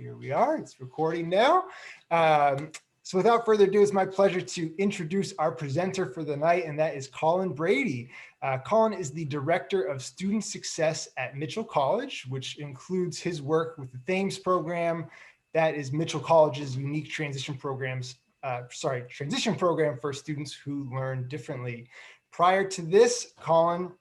Here we are, it's recording now. So without further ado, it's my pleasure to introduce our presenter for the night, and that is Colin Brady. Colin is the Director of Student Success at Mitchell College, which includes his work with the THAMES program. That is Mitchell College's unique transition program for students who learn differently. Prior to this, Colin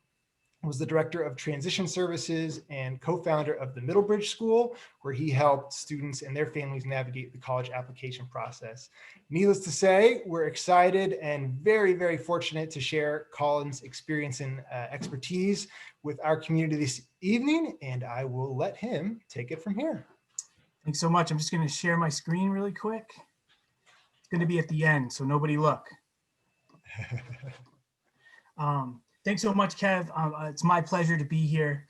was the Director of Transition Services and co-founder of the Middlebridge School, where he helped students and their families navigate the college application process. Needless to say, we're excited and very, very fortunate to share Colin's experience and expertise with our community this evening, and I will let him take it from here. Thanks so much. I'm just going to share my screen really quick. It's going to be at the end, so nobody look. Thanks so much, Kev. It's my pleasure to be here.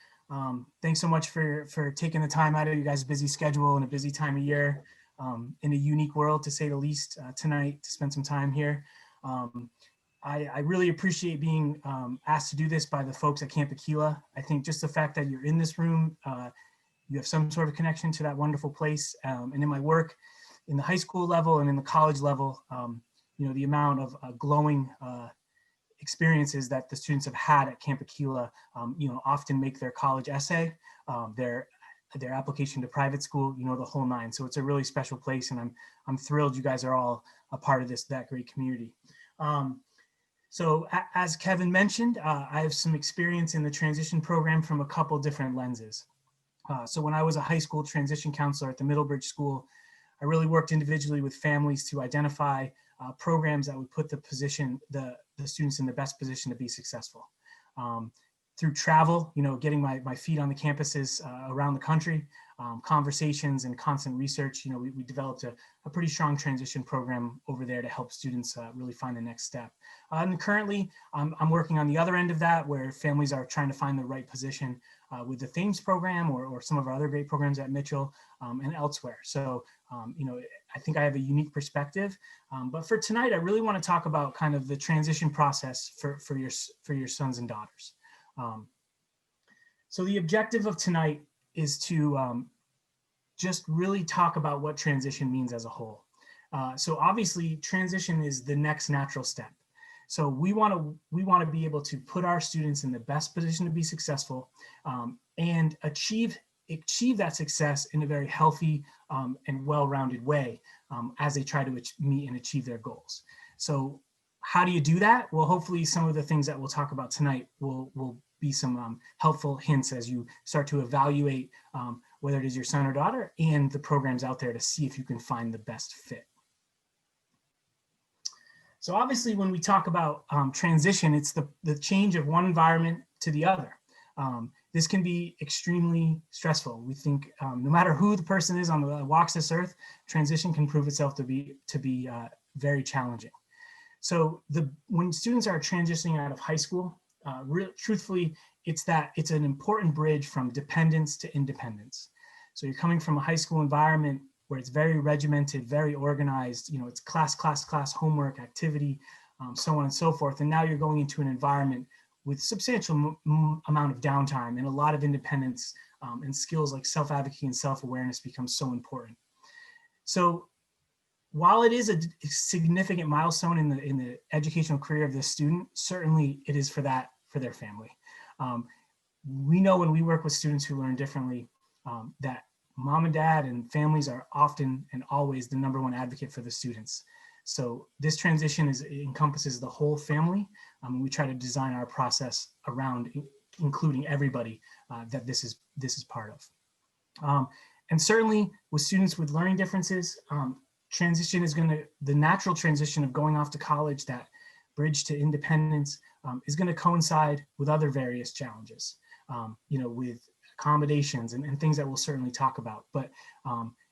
Thanks so much for taking the time out of your guys' busy schedule and a busy time of year, in a unique world, to say the least, tonight to spend some time here. I really appreciate being asked to do this by the folks at Camp Aquila. I think just the fact that you're in this room, you have some sort of connection to that wonderful place. And in my work in the high school level and in the college level, the amount of glowing experiences that the students have had at Camp Aquila, often make their college essay, their application to private school, the whole nine. So it's a really special place, and I'm thrilled you guys are all a part of that great community. So as Kevin mentioned, I have some experience in the transition program from a couple different lenses. So when I was a high school transition counselor at the Middlebridge School, I really worked individually with families to identify programs that would put the students in the best position to be successful. Through travel, getting my feet on the campuses around the country, conversations and constant research, we developed a pretty strong transition program over there to help students really find the next step. And currently, I'm working on the other end of that, where families are trying to find the right position with the THAMES program or some of our other great programs at Mitchell and elsewhere. So, I think I have a unique perspective. But for tonight, I really want to talk about kind of the transition process for your sons and daughters. So the objective of tonight is to just really talk about what transition means as a whole. So obviously, transition is the next natural step. So we want to be able to put our students in the best position to be successful, and achieve that success in a very healthy and well-rounded way as they try to meet and achieve their goals. So how do you do that? Well, hopefully some of the things that we'll talk about tonight will be some helpful hints as you start to evaluate whether it is your son or daughter and the programs out there to see if you can find the best fit. So obviously when we talk about transition, it's the change of one environment to the other. This can be extremely stressful. We think no matter who the person is on the walks this earth, transition can prove itself to be very challenging. So when students are transitioning out of high school, truthfully, it's an important bridge from dependence to independence. So you're coming from a high school environment where it's very regimented, very organized, it's class, homework, activity, so on and so forth. And now you're going into an environment with substantial amount of downtime and a lot of independence, and skills like self-advocacy and self-awareness become so important. So while it is a significant milestone in the educational career of the student, certainly it is for their family. We know when we work with students who learn differently, that mom and dad and families are often and always the #1 advocate for the students. So this transition encompasses the whole family. We try to design our process around including everybody that this is part of. And certainly with students with learning differences, transition is the natural transition of going off to college, that bridge to independence, is going to coincide with other various challenges, with accommodations and things that we'll certainly talk about. But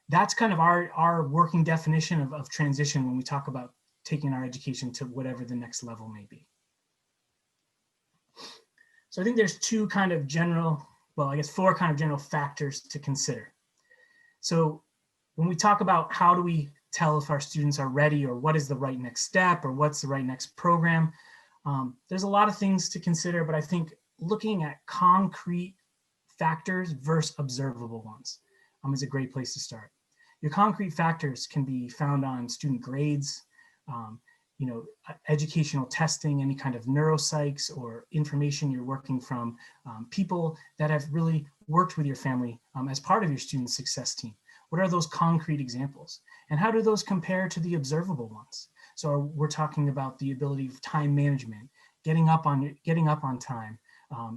that's kind of our working definition of transition when we talk about taking our education to whatever the next level may be. So I think there's four kind of general factors to consider. So when we talk about how do we tell if our students are ready, or what is the right next step, or what's the right next program, there's a lot of things to consider, but I think looking at concrete factors versus observable ones is a great place to start. Your concrete factors can be found on student grades, educational testing, any kind of NeuroPsychs or information you're working from people that have really worked with your family as part of your student success team. What are those concrete examples? And how do those compare to the observable ones? So we're talking about the ability of time management, getting up on time,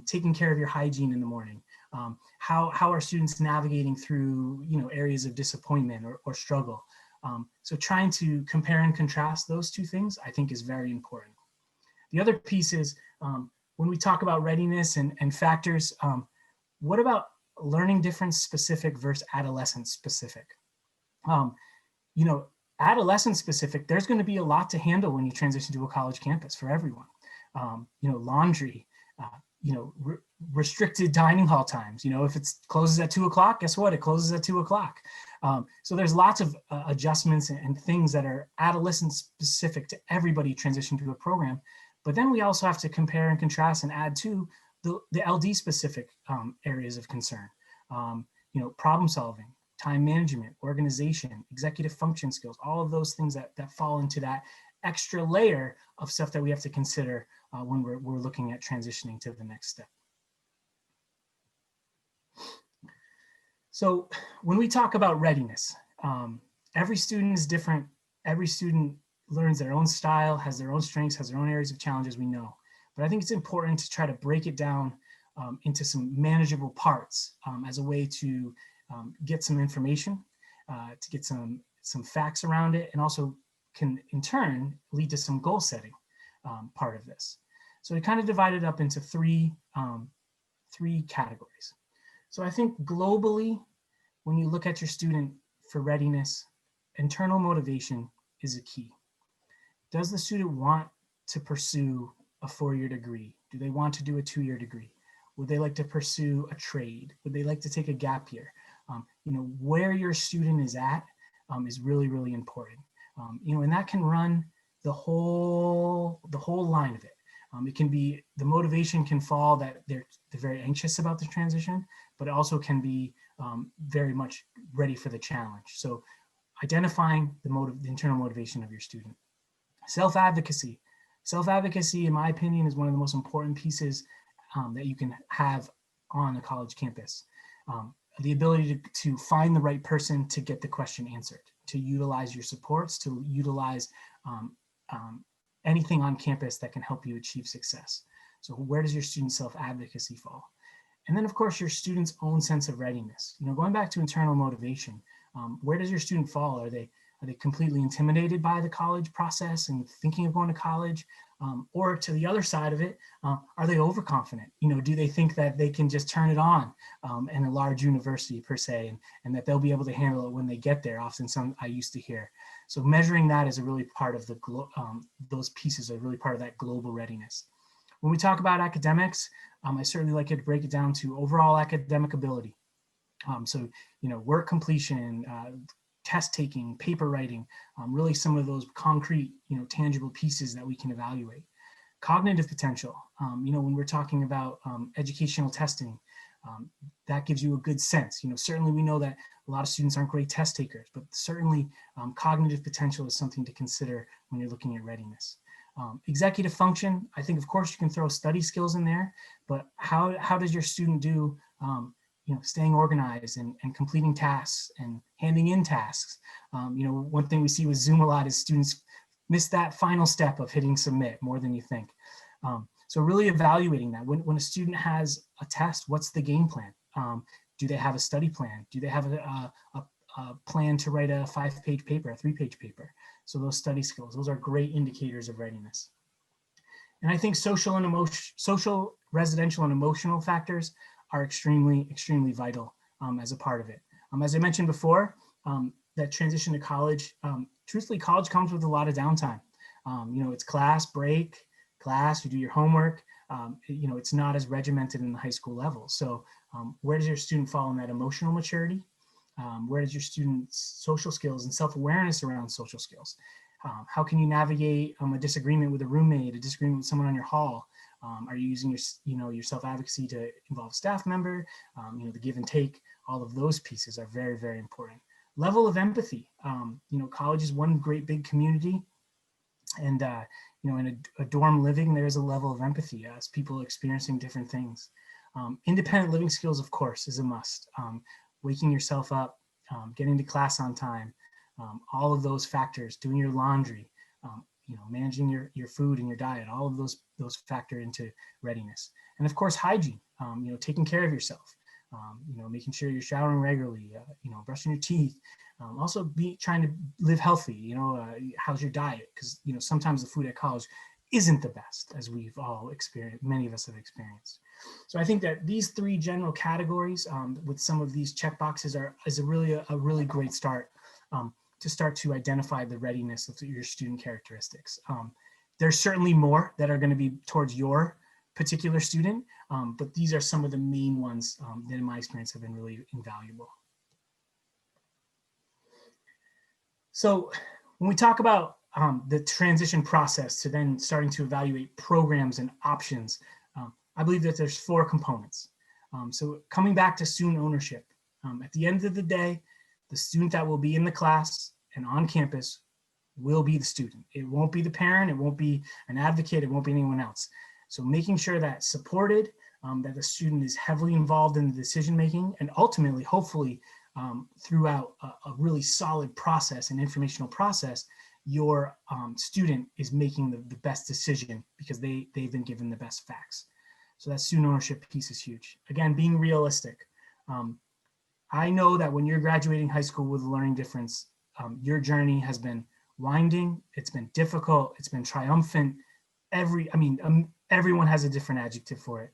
taking care of your hygiene in the morning. How are students navigating through areas of disappointment or struggle? So trying to compare and contrast those two things, I think, is very important. The other piece is when we talk about readiness and factors, what about learning difference specific versus adolescent specific? Adolescent specific, there's going to be a lot to handle when you transition to a college campus for everyone. Laundry, restricted dining hall times. If it closes at 2 o'clock, guess what? It closes at 2 o'clock. So there's lots of adjustments and things that are adolescent specific to everybody transitioning to a program. But then we also have to compare and contrast and add to the LD specific areas of concern. Problem solving, time management, organization, executive function skills, all of those things that fall into that extra layer of stuff that we have to consider when we're looking at transitioning to the next step. So when we talk about readiness, every student is different. Every student learns their own style, has their own strengths, has their own areas of challenges, we know. But I think it's important to try to break it down into some manageable parts as a way to get some information, to get some facts around it, and also can in turn lead to some goal setting part of this. So we kind of divided up into three categories. So I think globally, when you look at your student for readiness, internal motivation is a key. Does the student want to pursue a 4-year degree? Do they want to do a 2-year degree? Would they like to pursue a trade? Would they like to take a gap year? Where your student is at is really, really important. And that can run the whole line of it. It can be, the motivation can fall that they're very anxious about the transition, but it also can be very much ready for the challenge. So identifying the internal motivation of your student. Self-advocacy. Self-advocacy, in my opinion, is one of the most important pieces that you can have on a college campus. The ability to find the right person to get the question answered, to utilize your supports, to utilize anything on campus that can help you achieve success. So where does your student self-advocacy fall? And then of course, your student's own sense of readiness. Going back to internal motivation, where does your student fall? Are they completely intimidated by the college process and thinking of going to college? Or to the other side of it, are they overconfident? Do they think that they can just turn it on in a large university per se, and that they'll be able to handle it when they get there? Often I used to hear. So measuring that is a really part of those pieces are really part of that global readiness. When we talk about academics, I certainly like to break it down to overall academic ability. So work completion, test taking, paper writing, really some of those concrete, tangible pieces that we can evaluate. Cognitive potential, when we're talking about educational testing, that gives you a good sense. Certainly we know that a lot of students aren't great test takers, but certainly cognitive potential is something to consider when you're looking at readiness. Executive function, I think of course you can throw study skills in there, but how does your student do staying organized and completing tasks and handing in tasks? One thing we see with Zoom a lot is students miss that final step of hitting submit more than you think. So really evaluating that. When a student has a test, what's the game plan? Do they have a study plan? Do they have a plan to write a 5-page paper, a 3-page paper? So those study skills, those are great indicators of readiness. And I think social, residential, and emotional factors are extremely, extremely vital as a part of it. As I mentioned before, that transition to college, truthfully, college comes with a lot of downtime. It's class, break, class, you do your homework. It's not as regimented in the high school level. So where does your student fall in that emotional maturity? Where does your student's social skills and self-awareness around social skills? How can you navigate a disagreement with a roommate, a disagreement with someone on your hall? Are you using your self-advocacy to involve a staff member? The give and take, all of those pieces are very, very important. Level of empathy. College is one great big community, and in a dorm living, there's a level of empathy as people experiencing different things. Independent living skills, of course, is a must. Waking yourself up, getting to class on time, all of those factors, doing your laundry, managing your food and your diet, all of those factor into readiness. And of course, hygiene, taking care of yourself, making sure you're showering regularly, brushing your teeth, also trying to live healthy, how's your diet? Because, sometimes the food at college isn't the best, as we've all experienced, many of us have experienced. So I think that these three general categories with some of these check boxes is a really great start to start to identify the readiness of your student characteristics. There's certainly more that are going to be towards your particular student, but these are some of the main ones that in my experience have been really invaluable. So when we talk about the transition process to then starting to evaluate programs and options, I believe that there's 4 components. So coming back to student ownership, at the end of the day, the student that will be in the class and on campus will be the student. It won't be the parent, it won't be an advocate, it won't be anyone else. So making sure that supported, that the student is heavily involved in the decision-making, and ultimately, hopefully, throughout a really solid process and informational process, your student is making the best decision because they've been given the best facts. So that student ownership piece is huge. Again, being realistic. I know that when you're graduating high school with a learning difference, your journey has been winding, it's been difficult, it's been triumphant. Everyone has a different adjective for it.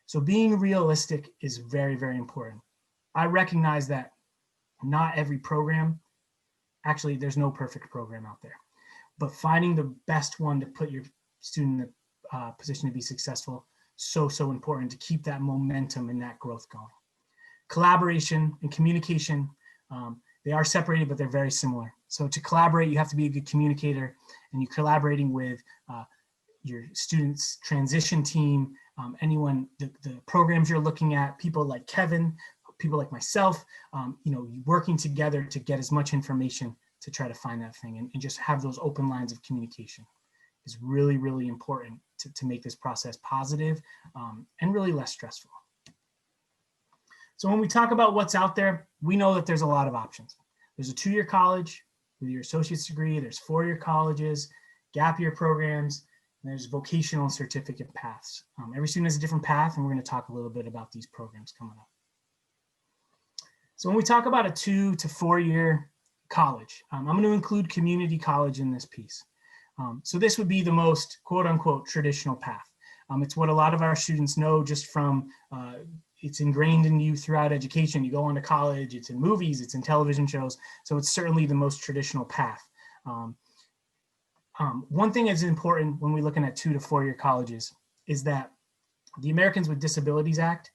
So being realistic is very, very important. I recognize that not every program, actually there's no perfect program out there, but finding the best one to put your student in a position to be successful, so important to keep that momentum and that growth going. Collaboration and communication, they are separated, but they're very similar. So to collaborate, you have to be a good communicator, and you're collaborating with your students' transition team, anyone, the programs you're looking at, people like Kevin, people like myself, working together to get as much information to try to find that thing, and just have those open lines of communication is really, really important to make this process positive and really less stressful. So when we talk about what's out there, we know that there's a lot of options. There's a 2-year college with your associate's degree, there's 4-year colleges, gap year programs, and there's vocational and certificate paths. Every student has a different path, and we're going to talk a little bit about these programs coming up. So when we talk about a 2 to 4-year college, I'm going to include community college in this piece. So this would be the most quote unquote traditional path. It's what a lot of our students know just from, it's ingrained in you throughout education. You go on to college, it's in movies, it's in television shows. So it's certainly the most traditional path. One thing that's important when we're looking at 2 to 4-year colleges is that the Americans with Disabilities Act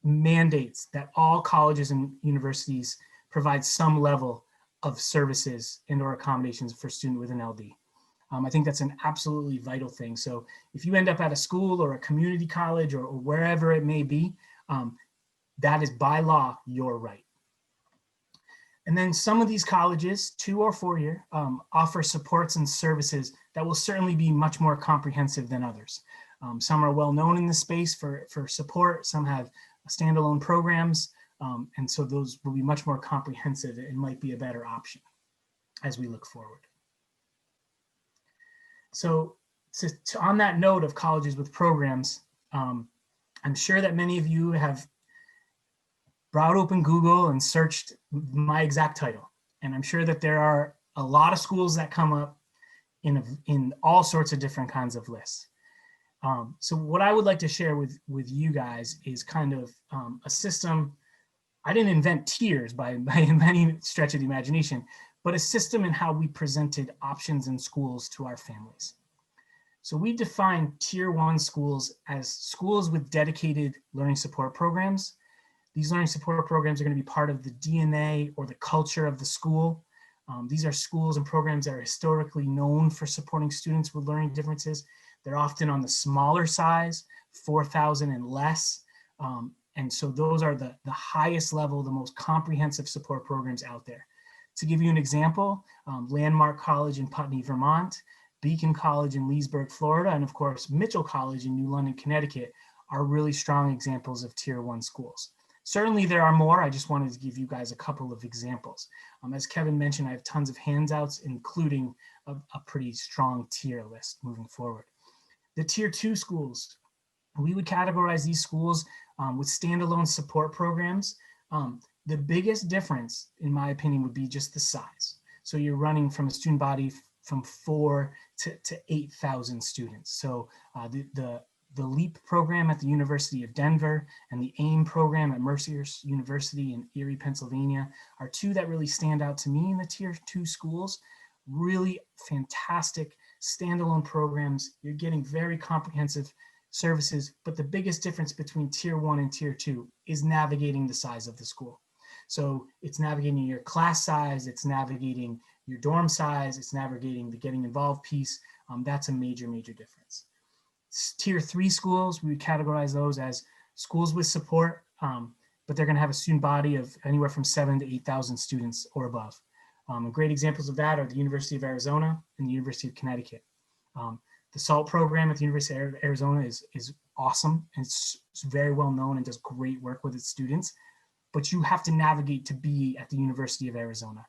mandates that all colleges and universities provide some level of services and or accommodations for students with an LD. I think that's an absolutely vital thing. So if you end up at a school or a community college or wherever it may be, that is by law your right. And then some of these colleges, 2 or 4-year, offer supports and services that will certainly be much more comprehensive than others. Some are well known in the space for support, some have standalone programs, and so those will be much more comprehensive and might be a better option as we look forward. So on that note of colleges with programs, I'm sure that many of you have brought open Google and searched my exact title. And I'm sure that there are a lot of schools that come up in all sorts of different kinds of lists. So what I would like to share with you guys is kind of a system. I didn't invent tiers by any stretch of the imagination, but a system in how we presented options in schools to our families. So we define tier 1 schools as schools with dedicated learning support programs. These learning support programs are going to be part of the DNA or the culture of the school. These are schools and programs that are historically known for supporting students with learning differences. They're often on the smaller size, 4,000 and less. And so those are the highest level, the most comprehensive support programs out there. To give you an example, Landmark College in Putney, Vermont, Beacon College in Leesburg, Florida, and of course, Mitchell College in New London, Connecticut are really strong examples of Tier 1 schools. Certainly there are more. I just wanted to give you guys a couple of examples. As Kevin mentioned, I have tons of handouts, including a pretty strong tier list moving forward. The Tier 2 schools, we would categorize these schools with standalone support programs. The biggest difference, in my opinion, would be just the size. So you're running from a student body from 4 to 8,000 students. So the LEAP program at the University of Denver and the AIM program at Mercer University in Erie, Pennsylvania are two that really stand out to me in the Tier 2 schools. Really fantastic standalone programs. You're getting very comprehensive services, but the biggest difference between Tier 1 and Tier 2 is navigating the size of the school. So it's navigating your class size, it's navigating your dorm size, it's navigating the getting involved piece. That's a major, major difference. Tier 3 schools, we would categorize those as schools with support, but they're going to have a student body of anywhere from 7,000 to 8,000 students or above. Great examples of that are the University of Arizona and the University of Connecticut. The SALT program at the University of Arizona is awesome, and it's very well known and does great work with its students, but you have to navigate to be at the University of Arizona.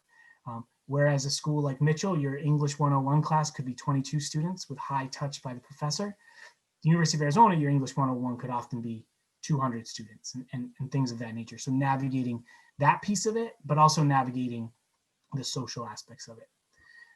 Whereas a school like Mitchell, your English 101 class could be 22 students with high touch by the professor. The University of Arizona, your English 101 could often be 200 students and things of that nature. So navigating that piece of it, but also navigating the social aspects of it.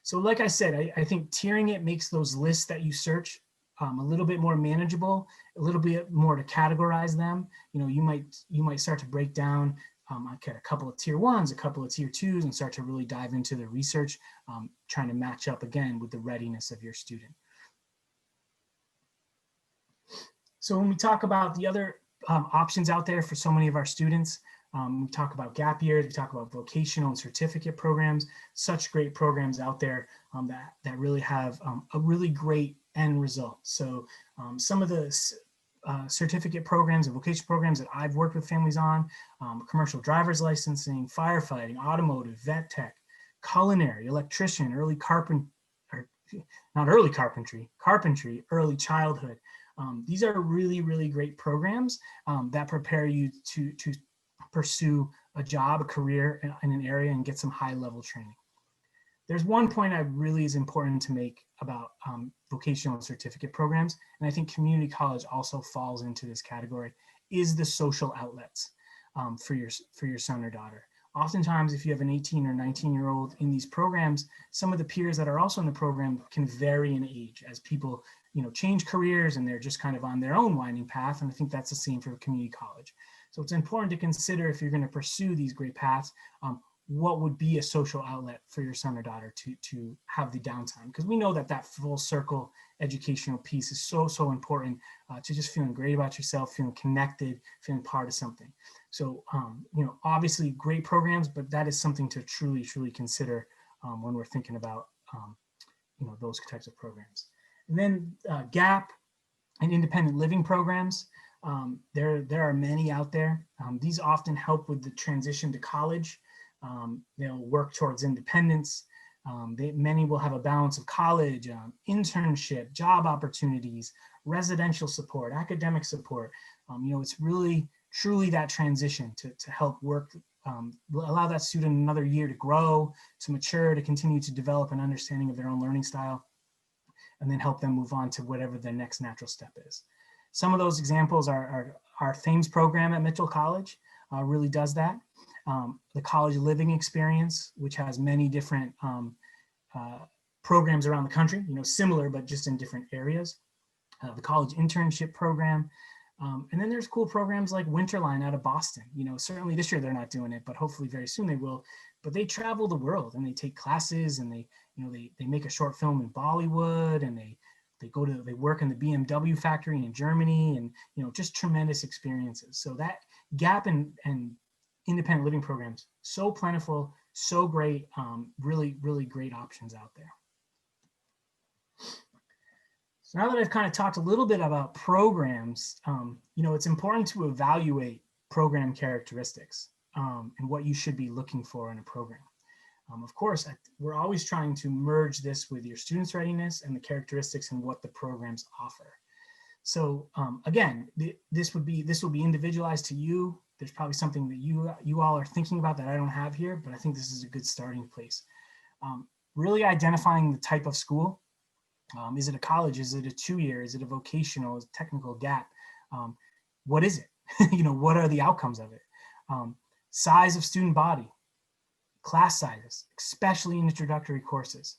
So like I said, I think tiering it makes those lists that you search a little bit more manageable, a little bit more to categorize them. You know, you might start to break down a couple of Tier 1s, a couple of Tier 2s, and start to really dive into the research, trying to match up again with the readiness of your student. So when we talk about the other options out there for so many of our students, we talk about gap years, we talk about vocational and certificate programs, such great programs out there that really have a really great end result. So some of the certificate programs and vocational programs that I've worked with families on, commercial driver's licensing, firefighting, automotive, vet tech, culinary, electrician, carpentry, early childhood. These are really, really great programs that prepare you to pursue a job, a career in an area and get some high level training. There's one point I really is important to make about vocational and certificate programs, and I think community college also falls into this category, is the social outlets for your son or daughter. Oftentimes, if you have an 18 or 19-year-old in these programs, some of the peers that are also in the program can vary in age as people, change careers and they're just kind of on their own winding path. And I think that's the same for community college. So it's important to consider, if you're going to pursue these great paths, what would be a social outlet for your son or daughter to have the downtime? Because we know that full circle educational piece is so important to just feeling great about yourself, feeling connected, feeling part of something. So, obviously great programs, but that is something to truly consider when we're thinking about, those types of programs. And then GAP and independent living programs. There are many out there. These often help with the transition to college. They'll work towards independence. Many will have a balance of college, internship, job opportunities, residential support, academic support. It's really truly that transition to help work, allow that student another year to grow, to mature, to continue to develop an understanding of their own learning style, and then help them move on to whatever their next natural step is. Some of those examples are our THAMES program at Mitchell College really does that. The college living experience, which has many different programs around the country, similar, but just in different areas. The college internship program. And then there's cool programs like Winterline out of Boston. Certainly this year they're not doing it, but hopefully very soon they will. But they travel the world and they take classes and they make a short film in Bollywood, and they work in the BMW factory in Germany, and just tremendous experiences. So that GAP and independent living programs, so plentiful, so great, really great options out there. So now that I've kind of talked a little bit about programs, it's important to evaluate program characteristics and what you should be looking for in a program. Of course, we're always trying to merge this with your students' readiness and the characteristics and what the programs offer. So again, this will be individualized to you. There's probably something that you all are thinking about that I don't have here, but I think this is a good starting place. Really identifying the type of school. Is it a college? Is it a 2-year? Is it a vocational? Is it a technical gap? What is it? What are the outcomes of it? Size of student body, class sizes, especially in introductory courses.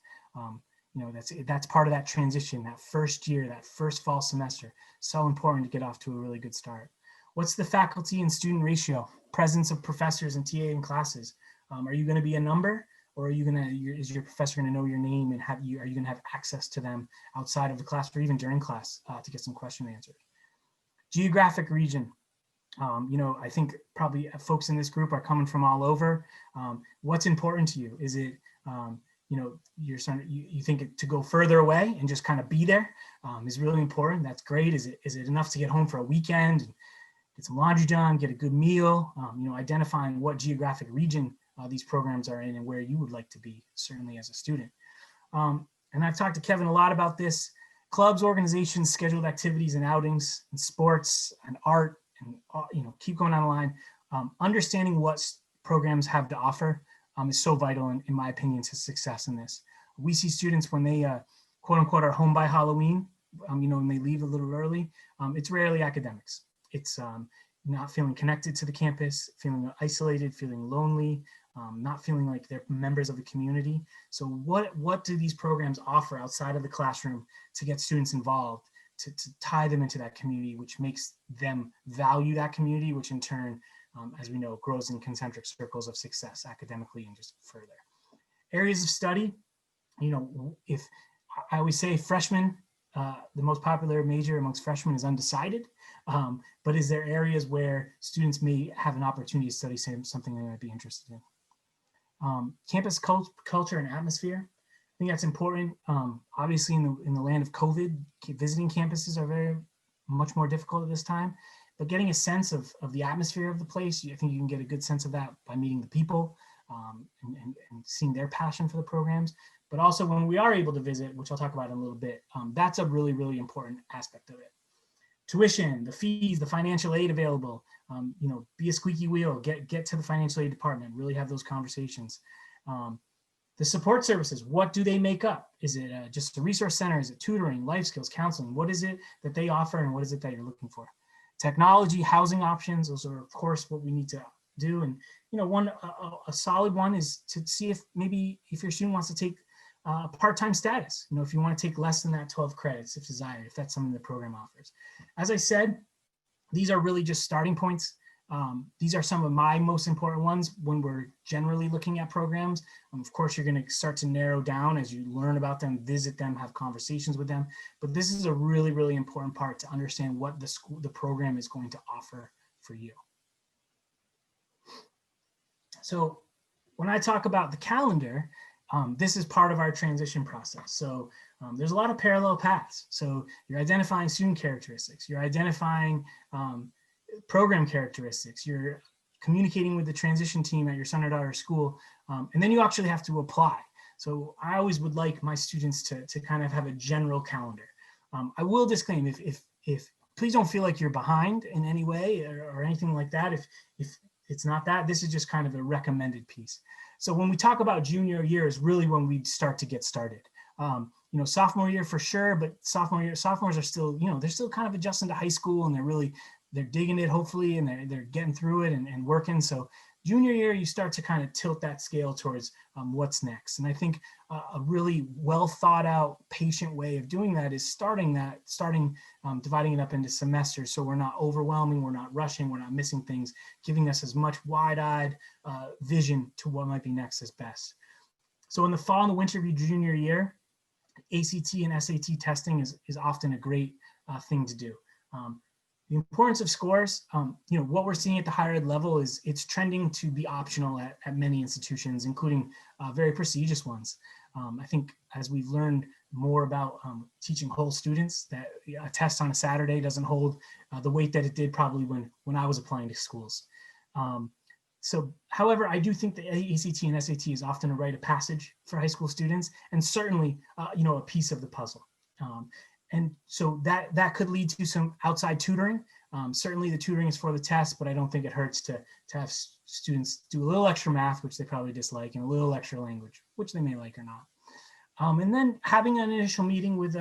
That's part of that transition, that first year, that first fall semester. So important to get off to a really good start. What's the faculty and student ratio? Presence of professors and TA in classes. Are you going to be a number, or is your professor going to know your name and are you going to have access to them outside of the class or even during class to get some question answered? Geographic region. I think probably folks in this group are coming from all over. What's important to you? Is it, you think to go further away and just kind of be there is really important. That's great. Is it enough to get home for a weekend, and get some laundry done, get a good meal? Identifying what geographic region these programs are in and where you would like to be, certainly as a student. And I've talked to Kevin a lot about this. Clubs, organizations, scheduled activities and outings, and sports and art, and keep going down the line. Understanding what programs have to offer is so vital, in my opinion, to success in this. We see students when they quote unquote are home by Halloween, when they leave a little early, it's rarely academics. It's not feeling connected to the campus, feeling isolated, feeling lonely, not feeling like they're members of the community. So what do these programs offer outside of the classroom to get students involved, to tie them into that community, which makes them value that community, which in turn, as we know, grows in concentric circles of success academically and just further. Areas of study, if I always say freshmen, the most popular major amongst freshmen is undecided, but is there areas where students may have an opportunity to study something they might be interested in? Campus culture and atmosphere. I think that's important. Obviously, in the land of COVID, visiting campuses are very much more difficult at this time. But getting a sense of the atmosphere of the place, I think you can get a good sense of that by meeting the people and seeing their passion for the programs. But also when we are able to visit, which I'll talk about in a little bit, that's a really, really important aspect of it. Tuition, the fees, the financial aid available, be a squeaky wheel, get to the financial aid department, really have those conversations. The support services, what do they make up? Is it just a resource center? Is it tutoring, life skills, counseling? What is it that they offer and what is it that you're looking for? Technology, housing options, those are of course what we need to do. And a solid one is to see if your student wants to take a part-time status, if you want to take less than that 12 credits if desired, if that's something the program offers. As I said, these are really just starting points. These are some of my most important ones when we're generally looking at programs. Of course, you're going to start to narrow down as you learn about them, visit them, have conversations with them. But this is a really, really important part to understand what the program is going to offer for you. So when I talk about the calendar, this is part of our transition process. So there's a lot of parallel paths. So you're identifying student characteristics, you're identifying program characteristics, you're communicating with the transition team at your son or daughter school, and then you actually have to apply. So I always would like my students to kind of have a general calendar. I will disclaim, if please don't feel like you're behind in any way or anything like that. If it's not that, this is just kind of a recommended piece. So when we talk about junior year is really when we start to get started. Sophomore year for sure, but sophomores are still, they're still kind of adjusting to high school and they're digging it hopefully, and they're getting through it and working. So junior year, you start to kind of tilt that scale towards what's next. And I think a really well thought out, patient way of doing that is dividing it up into semesters. So we're not overwhelming, we're not rushing, we're not missing things, giving us as much wide-eyed vision to what might be next as best. So in the fall and the winter of your junior year, ACT and SAT testing is often a great thing to do. The importance of scores, what we're seeing at the higher ed level is it's trending to be optional at many institutions, including very prestigious ones. I think as we've learned more about teaching whole students, that a test on a Saturday doesn't hold the weight that it did probably when I was applying to schools. However, I do think the ACT and SAT is often a rite of passage for high school students, and certainly, a piece of the puzzle. And so that could lead to some outside tutoring. Certainly the tutoring is for the test, but I don't think it hurts to have students do a little extra math, which they probably dislike, and a little extra language, which they may like or not. And then having an initial meeting with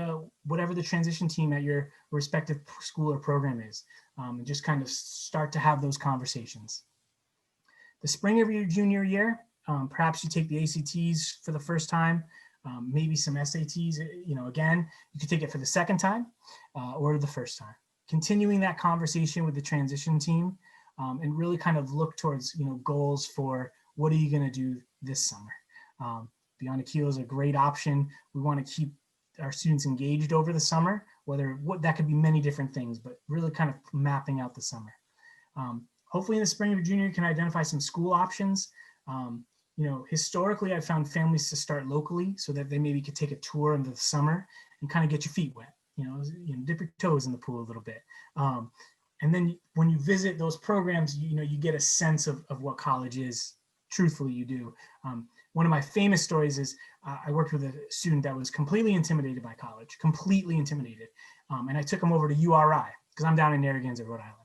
whatever the transition team at your respective school or program is, and just kind of start to have those conversations. The spring of your junior year, perhaps you take the ACTs for the first time, maybe some SATs, again, you could take it for the second time or the first time. Continuing that conversation with the transition team and really kind of look towards, goals for what are you going to do this summer. Beyond a Kilo is a great option. We want to keep our students engaged over the summer, that could be many different things, but really kind of mapping out the summer. Hopefully in the spring of your junior year, you can identify some school options. Historically, I've found families to start locally so that they maybe could take a tour in the summer and kind of get your feet wet, dip your toes in the pool a little bit. And then when you visit those programs, you get a sense of what college is. Truthfully, you do. One of my famous stories is I worked with a student that was completely intimidated by college, completely intimidated. And I took him over to URI because I'm down in Narragansett, Rhode Island.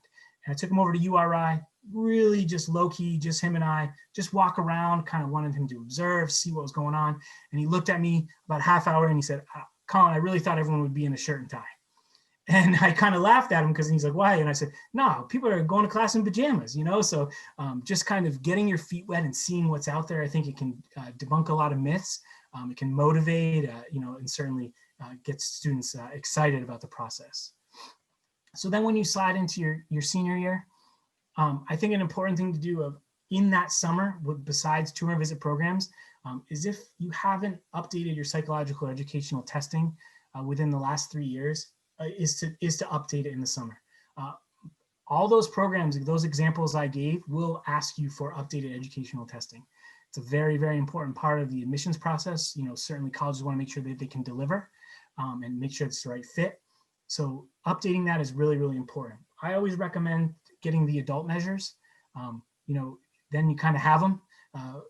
And I took him over to URI, really just low key, just him and I, just walk around, kind of wanted him to observe, see what was going on. And he looked at me about a half hour and he said, Colin, I really thought everyone would be in a shirt and tie. And I kind of laughed at him because he's like, why? And I said, no, people are going to class in pajamas, So just kind of getting your feet wet and seeing what's out there, I think it can debunk a lot of myths. It can motivate, and certainly get students excited about the process. So then when you slide into your senior year, I think an important thing to do in that summer, besides tour and visit programs, is if you haven't updated your psychological educational testing within the last 3 years, is to update it in the summer. All those programs, those examples I gave, will ask you for updated educational testing. It's a very, very important part of the admissions process. Certainly colleges want to make sure that they can deliver and make sure it's the right fit. So updating that is really, really important. I always recommend getting the adult measures. Then you kind of have them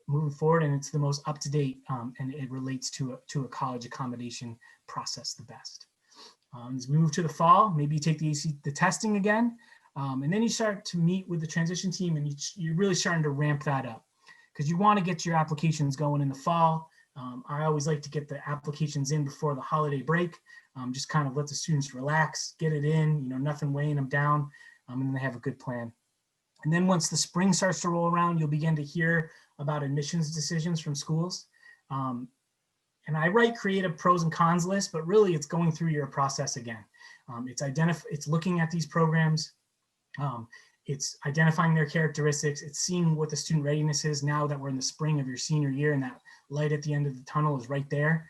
moving forward, and it's the most up-to-date, and it relates to a college accommodation process the best. As we move to the fall, maybe you take the testing again, and then you start to meet with the transition team, and you're really starting to ramp that up because you want to get your applications going in the fall. I always like to get the applications in before the holiday break, just kind of let the students relax, get it in, nothing weighing them down, and then they have a good plan. And then once the spring starts to roll around, you'll begin to hear about admissions decisions from schools. And I write creative pros and cons list, but really it's going through your process again. It's looking at these programs. It's identifying their characteristics. It's seeing what the student readiness is now that we're in the spring of your senior year and that light at the end of the tunnel is right there.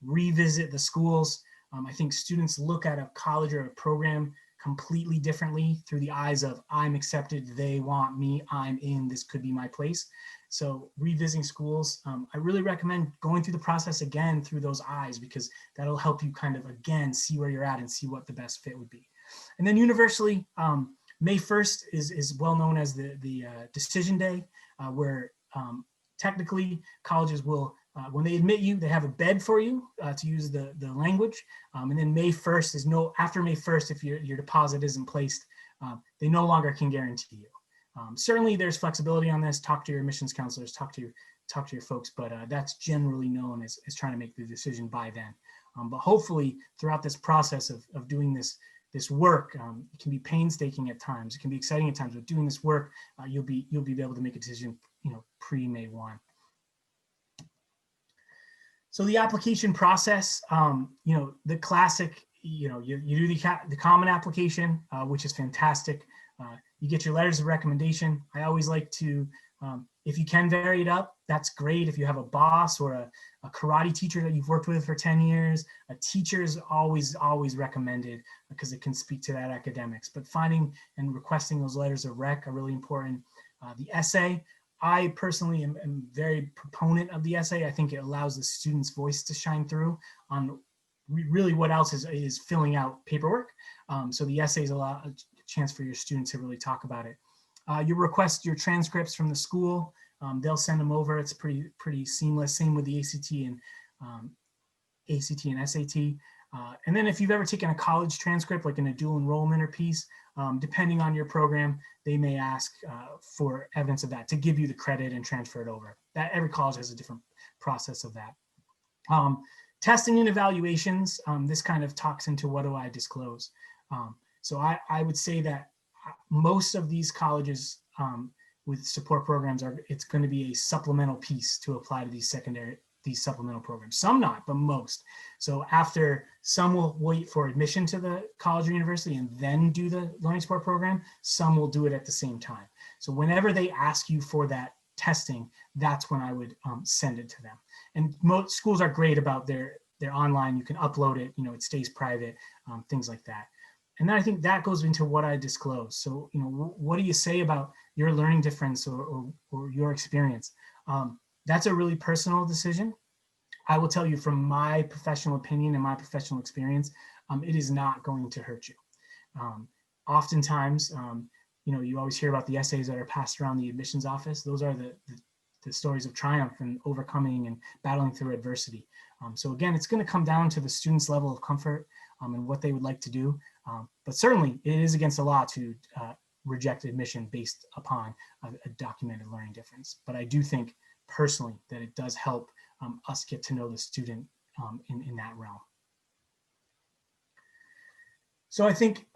Revisit the schools. I think students look at a college or a program completely differently through the eyes of I'm accepted, they want me, I'm in, this could be my place. So revisiting schools, I really recommend going through the process again through those eyes because that'll help you kind of again see where you're at and see what the best fit would be. And then universally, May 1st is well known as the decision day, where technically colleges will, when they admit you, they have a bed for you to use the language. And then May 1st is after May 1st, if your deposit isn't placed, they no longer can guarantee you. Certainly there's flexibility on this. Talk to your admissions counselors, talk to your folks, but that's generally known as trying to make the decision by then. But hopefully throughout this process of doing this work, it can be painstaking at times, it can be exciting at times, but doing this work, you'll be able to make a decision, pre-May 1. So the application process, the classic, you do the common application, which is fantastic. You get your letters of recommendation. I always like to, if you can vary it up, that's great. If you have a boss or a karate teacher that you've worked with for 10 years, a teacher is always recommended because it can speak to that academics. But finding and requesting those letters of rec are really important. The essay, I personally am very proponent of the essay. I think it allows the student's voice to shine through on really what else is filling out paperwork. So the essay is a chance for your students to really talk about it. You request your transcripts from the school. They'll send them over. It's pretty seamless. Same with the ACT and SAT. And then if you've ever taken a college transcript, like in a dual enrollment or piece, depending on your program, they may ask for evidence of that to give you the credit and transfer it over. That every college has a different process of that. Testing and evaluations, this kind of talks into what do I disclose. So I would say that most of these colleges with support programs it's going to be a supplemental piece to apply to these supplemental programs. Some not, but most. So after some will wait for admission to the college or university and then do the learning support program, some will do it at the same time. So whenever they ask you for that testing, that's when I would send it to them. And most schools are great about their online, you can upload it, it stays private, things like that. And then I think that goes into what I disclose. So, what do you say about your learning difference or your experience? That's a really personal decision. I will tell you from my professional opinion and my professional experience, it is not going to hurt you. Oftentimes, you always hear about the essays that are passed around the admissions office. Those are the stories of triumph and overcoming and battling through adversity. So again, it's going to come down to the student's level of comfort and what they would like to do. But certainly it is against the law to reject admission based upon a documented learning difference. But I do think personally that it does help us get to know the student in that realm. So I think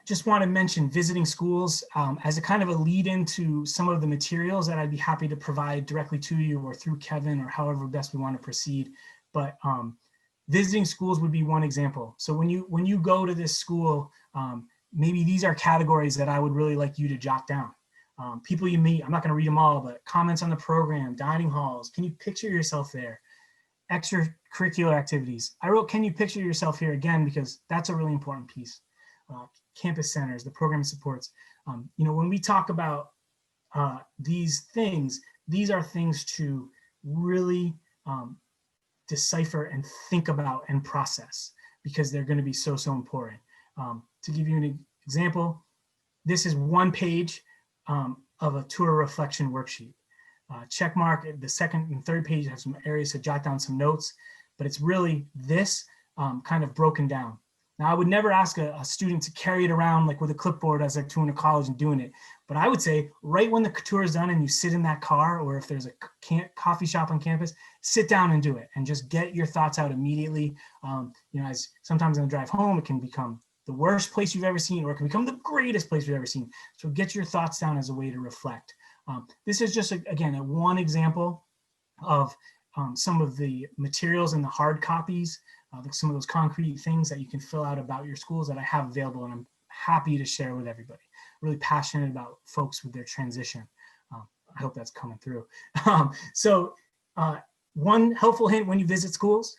just want to mention visiting schools as a kind of a lead into some of the materials that I'd be happy to provide directly to you or through Kevin or however best we want to proceed. But visiting schools would be one example. So when you go to this school, maybe these are categories that I would really like you to jot down. People you meet, I'm not going to read them all, but comments on the program, dining halls. Can you picture yourself there? Extracurricular activities. I wrote, can you picture yourself here again, because that's a really important piece. Campus centers, the program supports. When we talk about these things, these are things to really decipher and think about and process because they're going to be so important. To give you an example, this is one page of a tour reflection worksheet. Check mark, the second and third page have some areas to jot down some notes, but it's really this kind of broken down. Now, I would never ask a student to carry it around like with a clipboard as they're touring to college and doing it. But I would say right when the tour is done and you sit in that car, or if there's a coffee shop on campus, sit down and do it and just get your thoughts out immediately. As sometimes on the drive home, it can become the worst place you've ever seen, or it can become the greatest place you've ever seen. So get your thoughts down as a way to reflect. This is just, again, one example of some of the materials in the hard copies, some of those concrete things that you can fill out about your schools that I have available, and I'm happy to share with everybody. Really passionate about folks with their transition. I hope that's coming through. So one helpful hint when you visit schools,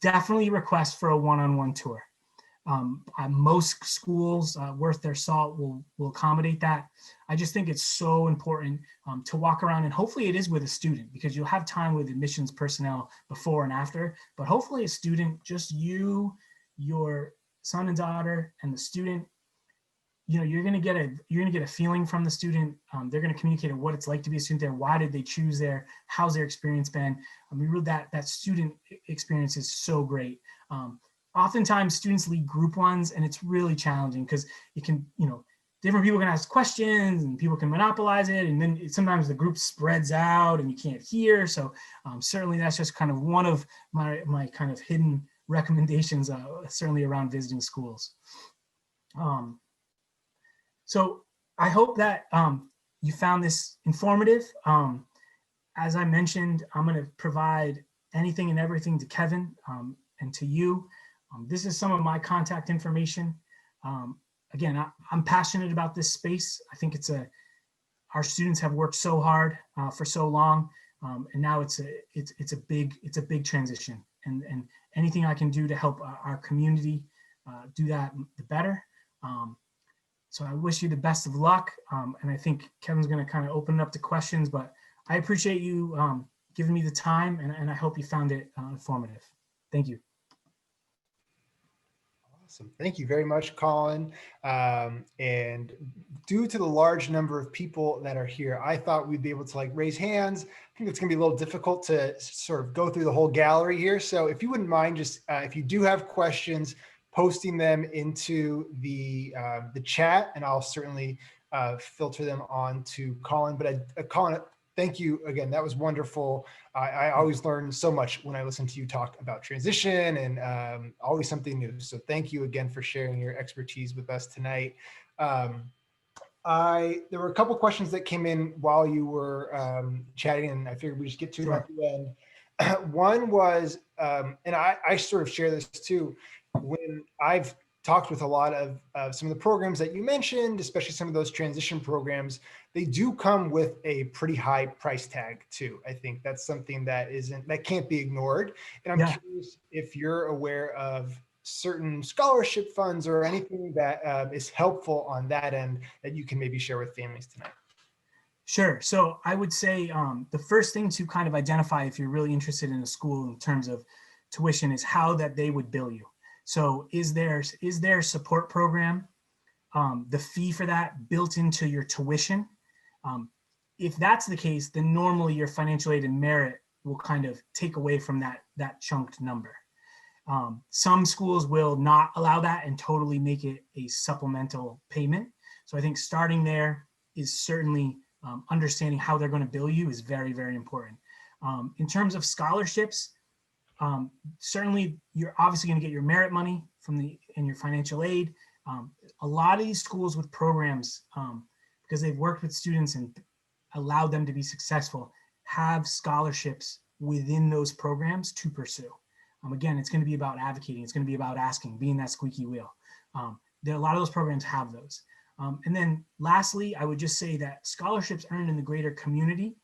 definitely request for a one-on-one tour. Most schools worth their salt will accommodate that. I just think it's so important to walk around, and hopefully it is with a student, because you'll have time with admissions personnel before and after, but hopefully a student, just you, your son and daughter, and the student, you're going to get a feeling from the student. They're going to communicate what it's like to be a student there. Why did they choose there? How's their experience been? That student experience is so great. Oftentimes students lead group ones, and it's really challenging because it can, different people can ask questions and people can monopolize it. And then sometimes the group spreads out and you can't hear. So certainly that's just kind of one of my kind of hidden recommendations, certainly around visiting schools. So I hope that you found this informative. As I mentioned, I'm going to provide anything and everything to Kevin and to you. This is some of my contact information. Again, I'm passionate about this space. I think our students have worked so hard for so long. And now it's a big transition, and anything I can do to help our community do that, the better. So I wish you the best of luck. And I think Kevin's going to kind of open it up to questions, but I appreciate you giving me the time, and I hope you found it informative. Thank you. Awesome. Thank you very much, Colin. And due to the large number of people that are here, I thought we'd be able to raise hands. I think it's going to be a little difficult to sort of go through the whole gallery here. So if you wouldn't mind, just if you do have questions, posting them into the chat, and I'll certainly filter them on to Colin. But Colin, thank you again. That was wonderful. I always learn so much when I listen to you talk about transition, and always something new. So thank you again for sharing your expertise with us tonight. There were a couple questions that came in while you were chatting, and I figured we just get to them at the end. One was, and I sort of share this too, when I've talked with a lot of some of the programs that you mentioned, especially some of those transition programs, they do come with a pretty high price tag too. I think that's something that can't be ignored. And I'm curious if you're aware of certain scholarship funds or anything that is helpful on that end that you can maybe share with families tonight. Sure. So I would say the first thing to kind of identify if you're really interested in a school in terms of tuition is how that they would bill you. So is there support program, the fee for that built into your tuition? If that's the case, then normally your financial aid and merit will kind of take away from that chunked number. Some schools will not allow that and totally make it a supplemental payment. So I think starting there is certainly understanding how they're going to bill you is very, very important. In terms of scholarships, certainly you're obviously going to get your merit money and your financial aid. A lot of these schools with programs, because they've worked with students and allowed them to be successful, have scholarships within those programs to pursue. Again, it's going to be about advocating. It's going to be about asking, being that squeaky wheel. A lot of those programs have those. And then lastly, I would just say that scholarships earned in the greater community.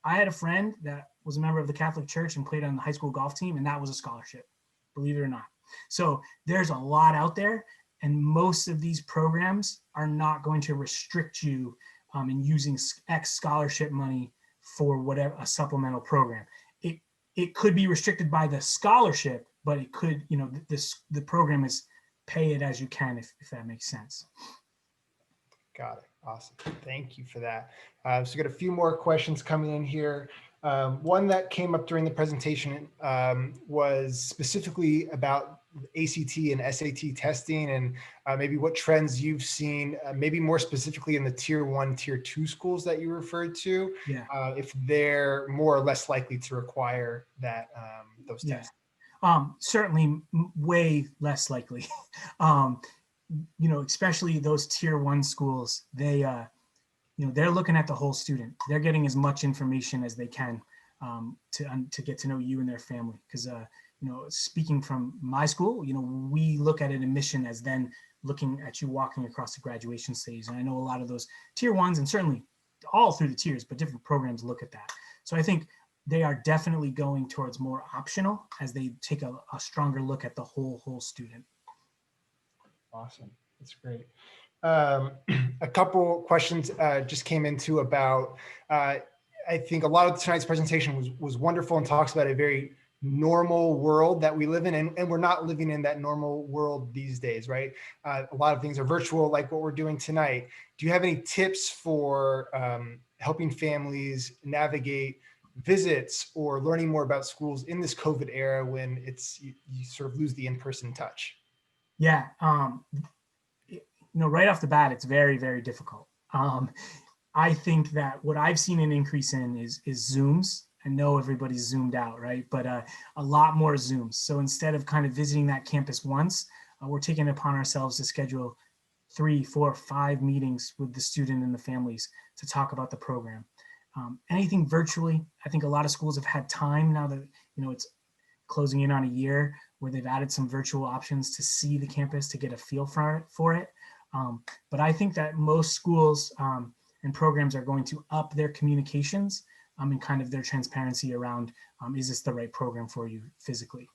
I had a friend that was a member of the Catholic Church and played on the high school golf team, and that was a scholarship, believe it or not. So there's a lot out there, and most of these programs are not going to restrict you in using X scholarship money for whatever a supplemental program. It could be restricted by the scholarship, but it could, the program is pay it as you can, if that makes sense. Got it. Awesome. Thank you for that. So we got a few more questions coming in here. One that came up during the presentation was specifically about ACT and SAT testing, and maybe what trends you've seen, maybe more specifically in the tier 1, tier 2 schools that you referred to, if they're more or less likely to require that those tests. Certainly way less likely. Especially those tier 1 schools, they're looking at the whole student. They're getting as much information as they can to get to know you and their family. Because, speaking from my school, we look at an admission as then looking at you walking across the graduation stage. And I know a lot of those tier 1s, and certainly all through the tiers, but different programs look at that. So I think they are definitely going towards more optional as they take a stronger look at the whole student. Awesome. That's great. A couple questions just came into about, I think a lot of tonight's presentation was wonderful and talks about a very normal world that we live in, and we're not living in that normal world these days, right? A lot of things are virtual, like what we're doing tonight. Do you have any tips for helping families navigate visits or learning more about schools in this COVID era when you sort of lose the in-person touch? Yeah, right off the bat, it's very, very difficult. I think that what I've seen an increase in is Zooms. I know everybody's Zoomed out, right? But a lot more Zooms. So instead of kind of visiting that campus once, we're taking it upon ourselves to schedule 3, 4, 5 meetings with the student and the families to talk about the program. Anything virtually, I think a lot of schools have had time now that, it's closing in on a year where they've added some virtual options to see the campus, to get a feel for it. But I think that most schools and programs are going to up their communications and kind of their transparency around, is this the right program for you physically?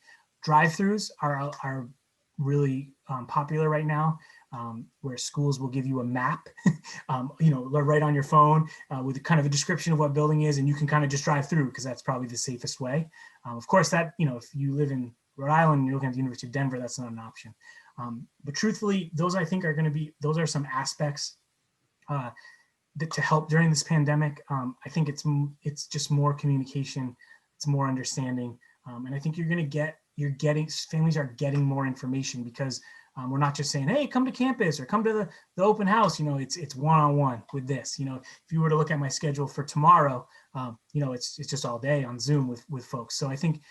Drive-throughs are really popular right now, where schools will give you a map, right on your phone with kind of a description of what building is, and you can kind of just drive through because that's probably the safest way. Of course, that, if you live in Rhode Island and you're looking at the University of Denver, that's not an option. But truthfully, those I think those are some aspects that to help during this pandemic. I think it's just more communication, it's more understanding, and I think families are getting more information because we're not just saying, hey, come to campus or come to the open house. It's one-on-one with this. If you were to look at my schedule for tomorrow, it's just all day on Zoom with folks. So I think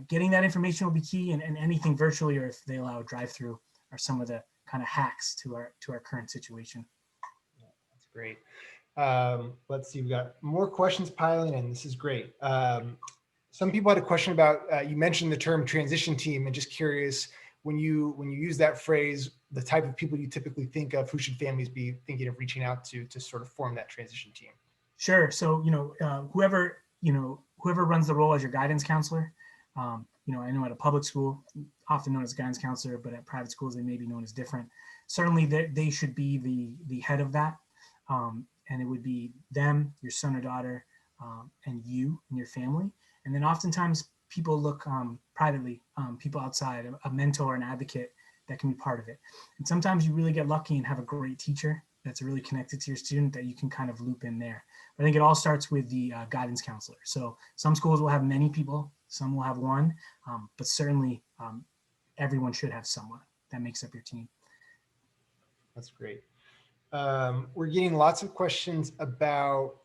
getting that information will be key, and anything virtually, or if they allow a drive-through, are some of the kind of hacks to our current situation. That's great. Let's see, we've got more questions piling in. This is great. Some people had a question about, you mentioned the term transition team, and just curious, when you use that phrase, the type of people you typically think of, who should families be thinking of reaching out to sort of form that transition team? Sure. So, whoever runs the role as your guidance counselor, I know at a public school, often known as guidance counselor, but at private schools, they may be known as different. Certainly they should be the head of that. And it would be them, your son or daughter, and you and your family. And then oftentimes people look privately, people outside, a mentor, an advocate that can be part of it. And sometimes you really get lucky and have a great teacher that's really connected to your student that you can kind of loop in there. But I think it all starts with the guidance counselor. So some schools will have many people, some will have one, but certainly everyone should have someone that makes up your team. That's great. We're getting lots of questions about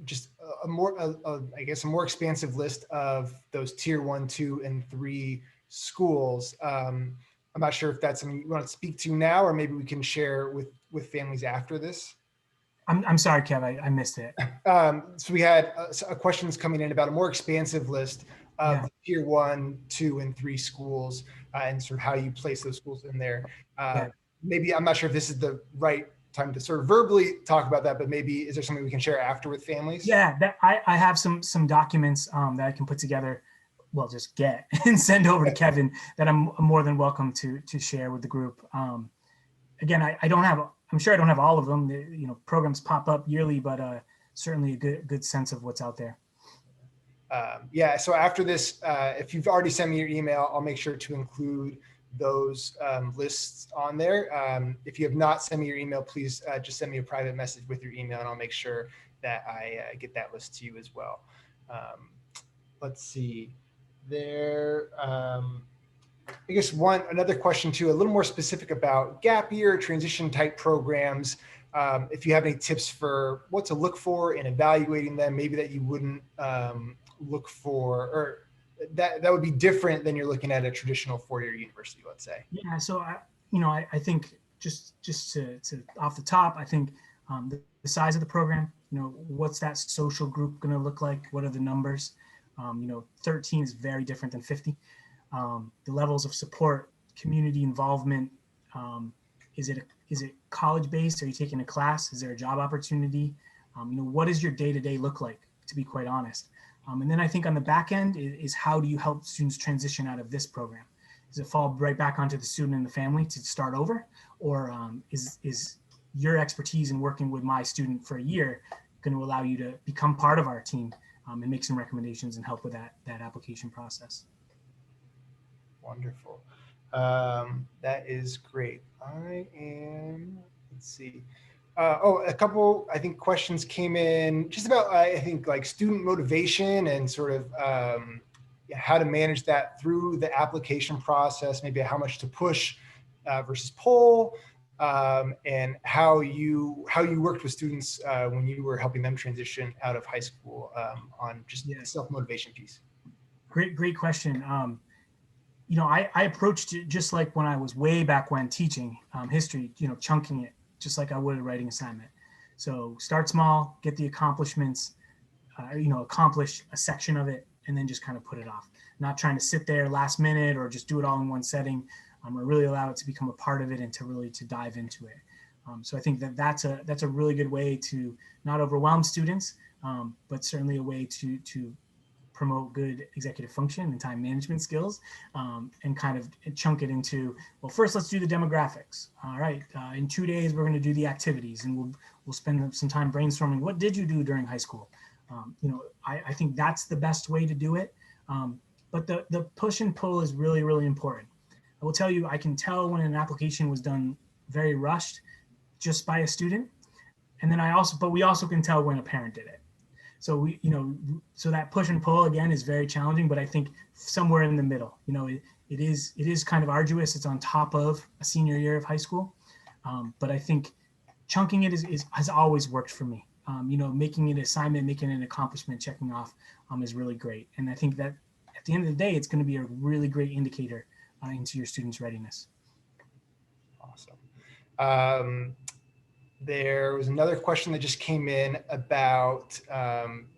just a more expansive list of those tier 1, 2, and 3 schools. I'm not sure if that's something you want to speak to now, or maybe we can share with families after this. I'm sorry, Kev, I missed it. So we had questions coming in about a more expansive list of tier 1, 2, and 3 schools, and sort of how you place those schools in there. Maybe, I'm not sure if this is the right time to sort of verbally talk about that, but maybe is there something we can share after with families? Yeah, I have some documents that I can put together, just get and send over to Kevin, that I'm more than welcome to share with the group. Again, I'm sure I don't have all of them. Programs pop up yearly, but certainly a good sense of what's out there. So after this, if you've already sent me your email, I'll make sure to include those lists on there. If you have not sent me your email, please just send me a private message with your email, and I'll make sure that I get that list to you as well. Let's see there. I guess another question too, a little more specific about gap year transition type programs. If you have any tips for what to look for in evaluating them, maybe that you wouldn't look for, or that would be different than you're looking at a traditional four-year university, let's say. Yeah, so I think just to off the top, I think the size of the program, what's that social group going to look like? What are the numbers? 13 is very different than 50. The levels of support, community involvement, is it college based? Are you taking a class? Is there a job opportunity? What does your day-to-day look like, to be quite honest? And then I think on the back end is how do you help students transition out of this program? Does it fall right back onto the student and the family to start over? Or is your expertise in working with my student for a year going to allow you to become part of our team and make some recommendations and help with that application process? Wonderful. That is great. Let's see. A couple, I think, questions came in just about, I think, like student motivation and sort of how to manage that through the application process, maybe how much to push versus pull, and how you worked with students when you were helping them transition out of high school on just the self-motivation piece. Great question. I approached it just like when I was way back when teaching history, chunking it just like I would a writing assignment. So start small, get the accomplishments, accomplish a section of it, and then just kind of put it off. Not trying to sit there last minute or just do it all in one setting, or really allow it to become a part of it and to dive into it. So I think that's a really good way to not overwhelm students, but certainly a way to promote good executive function and time management skills, and kind of chunk it into, well, first let's do the demographics. All right, in 2 days we're going to do the activities, and we'll spend some time brainstorming what did you do during high school. I think that's the best way to do it. But the push and pull is really, really important. I will tell you, I can tell when an application was done very rushed just by a student, and then we also can tell when a parent did it. So so that push and pull again is very challenging, but I think somewhere in the middle, it is kind of arduous. It's on top of a senior year of high school. But I think chunking it has always worked for me. Making it an assignment, making it an accomplishment, checking off is really great. And I think that at the end of the day, it's going to be a really great indicator into your students' readiness. Awesome. There was another question that just came in about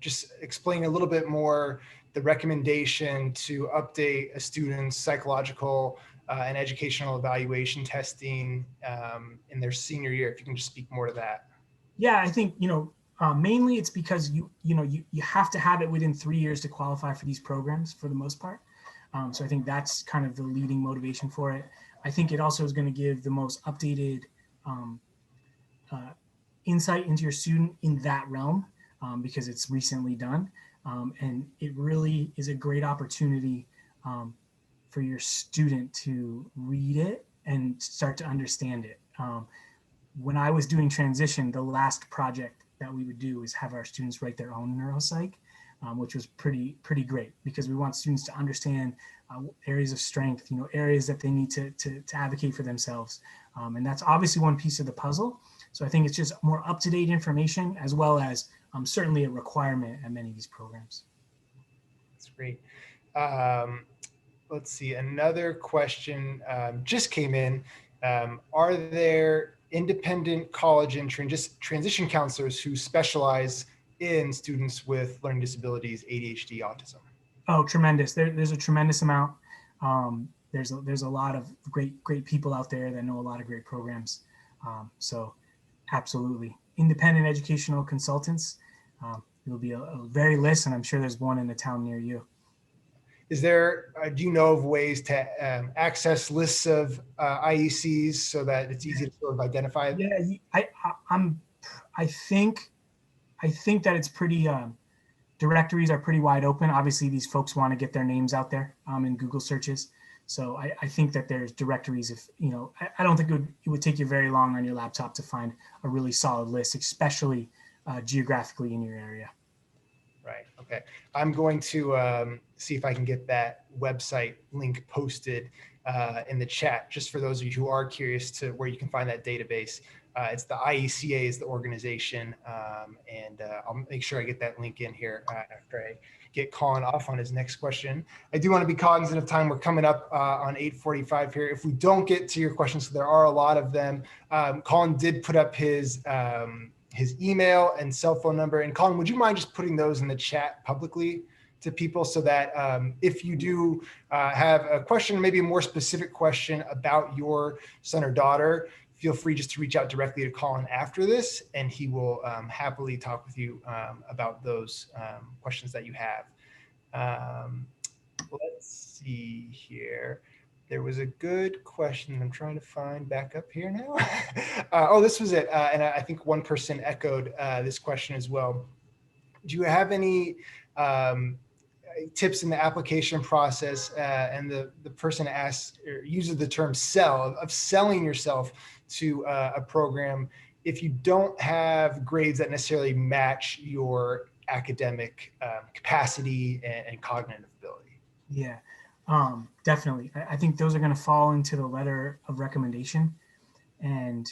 just explaining a little bit more the recommendation to update a student's psychological and educational evaluation testing in their senior year. If you can just speak more to that. Yeah, I think, mainly it's because you have to have it within 3 years to qualify for these programs for the most part. So I think that's kind of the leading motivation for it. I think it also is going to give the most updated insight into your student in that realm, because it's recently done. And it really is a great opportunity for your student to read it and start to understand it. When I was doing transition, the last project that we would do is have our students write their own NeuroPsych, which was pretty great, because we want students to understand areas of strength, areas that they need to advocate for themselves. And that's obviously one piece of the puzzle. So I think it's just more up-to-date information, as well as certainly a requirement at many of these programs. That's great. Let's see, another question just came in. Are there independent college and transition counselors who specialize in students with learning disabilities, ADHD, autism? Oh, tremendous. There's a tremendous amount. There's a lot of great people out there that know a lot of great programs. So absolutely. Independent educational consultants. It'll be a very list, and I'm sure there's one in the town near you. Is there, do you know of ways to access lists of IECs so that it's easy to sort of identify? Yeah, I think that it's pretty, directories are pretty wide open. Obviously, these folks want to get their names out there in Google searches. So I think that there's directories. If I don't think it would take you very long on your laptop to find a really solid list, especially geographically in your area. Right. Okay. I'm going to see if I can get that website link posted in the chat, just for those of you who are curious to where you can find that database. It's the IECA is the organization, and I'll make sure I get that link in here after I get Colin off on his next question. I do want to be cognizant of time. We're coming up on 8:45 here. If we don't get to your questions, so there are a lot of them, Colin did put up his email and cell phone number. And Colin, would you mind just putting those in the chat publicly to people, so that if you do have a question, maybe a more specific question about your son or daughter, feel free just to reach out directly to Colin after this, and he will happily talk with you about those questions that you have. Let's see here. There was a good question I'm trying to find back up here now. Oh, this was it. And I think one person echoed this question as well. Do you have any tips in the application process? And the person asks, or uses the term sell, of selling yourself to a program if you don't have grades that necessarily match your academic capacity and cognitive ability? Yeah. Definitely. I think those are going to fall into the letter of recommendation. And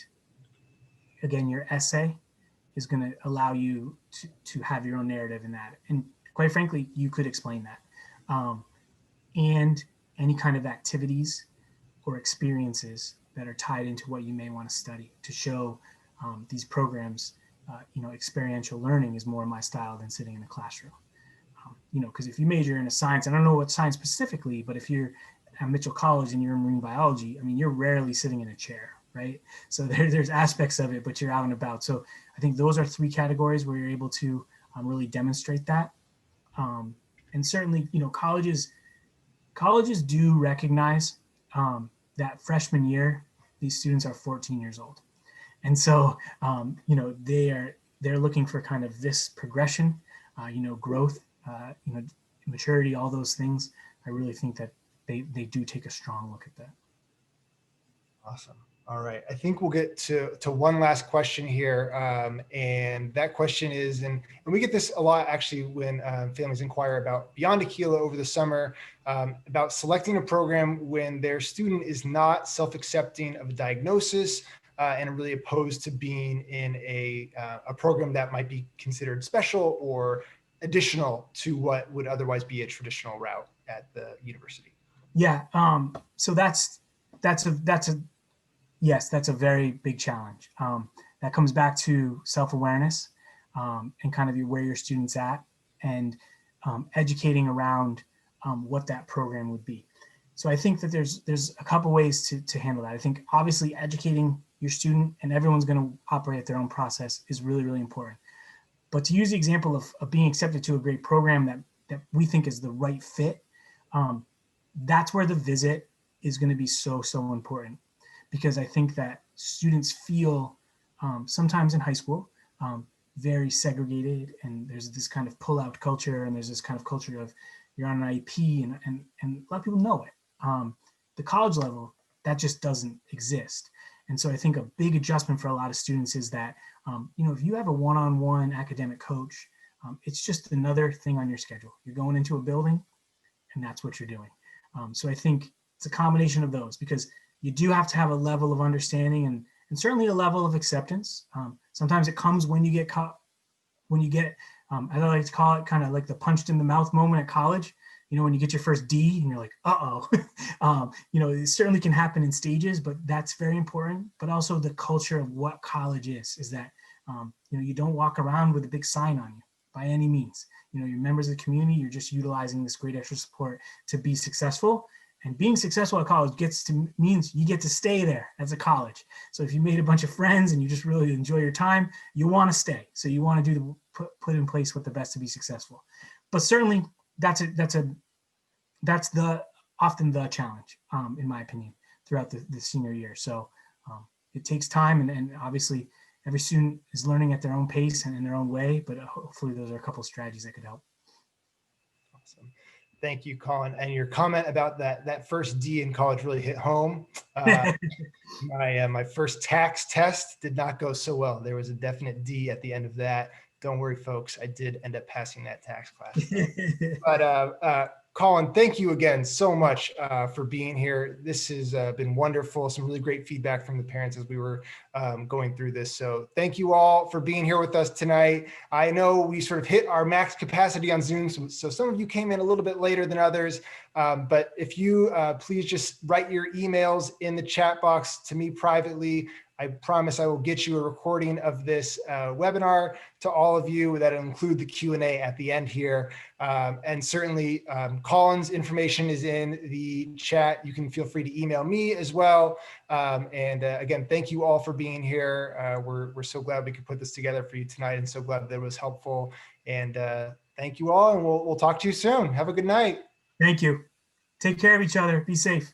again, your essay is going to allow you to have your own narrative in that. And quite frankly, you could explain that. And any kind of activities or experiences that are tied into what you may want to study to show these programs, experiential learning is more my style than sitting in a classroom. Because if you major in a science, I don't know what science specifically, but if you're at Mitchell College and you're in marine biology, I mean, you're rarely sitting in a chair, right? So there's aspects of it, but you're out and about. So I think those are 3 categories where you're able to really demonstrate that. And certainly, colleges do recognize that freshman year, these students are 14 years old. And so, they're looking for kind of this progression, growth, maturity, all those things. I really think that they do take a strong look at that. Awesome. All right. I think we'll get to one last question here. And that question is, and we get this a lot actually when families inquire about Beyond Aquila over the summer, about selecting a program when their student is not self-accepting of a diagnosis and are really opposed to being in a program that might be considered special or additional to what would otherwise be a traditional route at the university. Yeah. So that's a very big challenge. That comes back to self-awareness and kind of where your student's at, and educating around what that program would be. So I think that there's a couple ways to handle that. I think obviously educating your student, and everyone's going to operate at their own process, is really, really important. But to use the example of being accepted to a great program that we think is the right fit, that's where the visit is going to be so important. Because I think that students feel sometimes in high school very segregated, and there's this kind of pull-out culture, and there's this kind of culture of you're on an IEP, and a lot of people know it. The college level, that just doesn't exist. And so I think a big adjustment for a lot of students is that, if you have a one-on-one academic coach, it's just another thing on your schedule. You're going into a building, and that's what you're doing. So I think it's a combination of those, because you do have to have a level of understanding and certainly a level of acceptance. Sometimes it comes when you get caught, I like to call it kind of like the punched in the mouth moment at college. When you get your first D and you're like, uh-oh. It certainly can happen in stages, but that's very important. But also the culture of what college is that, you don't walk around with a big sign on you by any means. You're members of the community, you're just utilizing this great extra support to be successful. And being successful at college means you get to stay there as a college. So if you made a bunch of friends and you just really enjoy your time, you want to stay. So you want to put in place what the best to be successful. But certainly that's often the challenge, in my opinion, throughout the senior year. So it takes time, and obviously every student is learning at their own pace and in their own way, but hopefully those are a couple of strategies that could help. Awesome. Thank you, Colin. And your comment about that first D in college really hit home. My first tax test did not go so well. There was a definite D at the end of that. Don't worry, folks. I did end up passing that tax class. But Colin, thank you again so much for being here. This has been wonderful. Some really great feedback from the parents as we were going through this. So thank you all for being here with us tonight. I know we sort of hit our max capacity on Zoom, so some of you came in a little bit later than others. But if you please just write your emails in the chat box to me privately. I promise I will get you a recording of this webinar to all of you. That'll include the Q&A at the end here. And certainly Colin's information is in the chat. You can feel free to email me as well. And again, thank you all for being here. We're so glad we could put this together for you tonight, and so glad that it was helpful. And thank you all, and we'll talk to you soon. Have a good night. Thank you. Take care of each other. Be safe.